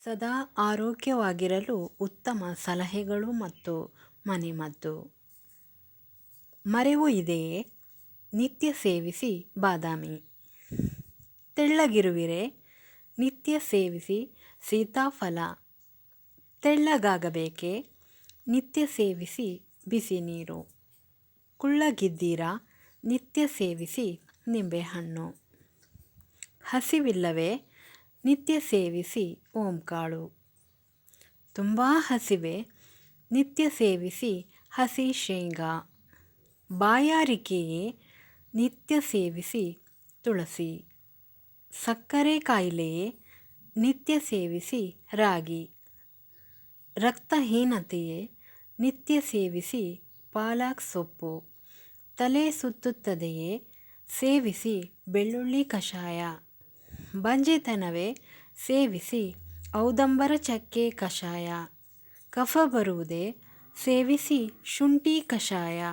ಸದಾ ಆರೋಗ್ಯವಾಗಿರಲು ಉತ್ತಮ ಸಲಹೆಗಳು ಮತ್ತು ಮನೆಮದ್ದು. ಮರೆವು ಇದೆಯೇ? ನಿತ್ಯ ಸೇವಿಸಿ ಬಾದಾಮಿ. ತೆಳ್ಳಗಿರುವಿರೆ? ನಿತ್ಯ ಸೇವಿಸಿ ಸೀತಾಫಲ. ತೆಳ್ಳಗಾಗಬೇಕೇ? ನಿತ್ಯ ಸೇವಿಸಿ ಬಿಸಿ ನೀರು. ಕುಳ್ಳಗಿದ್ದೀರಾ? ನಿತ್ಯ ಸೇವಿಸಿ ನಿಂಬೆಹಣ್ಣು. ಹಸಿವಿಲ್ಲವೇ? ನಿತ್ಯ ಸೇವಿಸಿ ಓಂಕಾಳು. ತುಂಬ ಹಸಿವೆ? ನಿತ್ಯ ಸೇವಿಸಿ ಹಸಿ ಶೇಂಗಾ. ಬಾಯಾರಿಕೆಯೇ? ನಿತ್ಯ ಸೇವಿಸಿ ತುಳಸಿ. ಸಕ್ಕರೆ ಕಾಯಿಲೆಯೇ? ನಿತ್ಯ ಸೇವಿಸಿ ರಾಗಿ. ರಕ್ತಹೀನತೆಯೇ? ನಿತ್ಯ ಸೇವಿಸಿ ಪಾಲಕ್ ಸೊಪ್ಪು. ತಲೆ ಸುತ್ತುತ್ತದೆಯೇ? ಸೇವಿಸಿ ಬೆಳ್ಳುಳ್ಳಿ ಕಷಾಯ. ಬಂಜೆತನವೇ? ಸೇವಿಸಿ ಔದಂಬರ ಚಕ್ಕೆ ಕಷಾಯ. ಕಫ ಬರುವುದೇ? ಸೇವಿಸಿ ಶುಂಠಿ ಕಷಾಯ.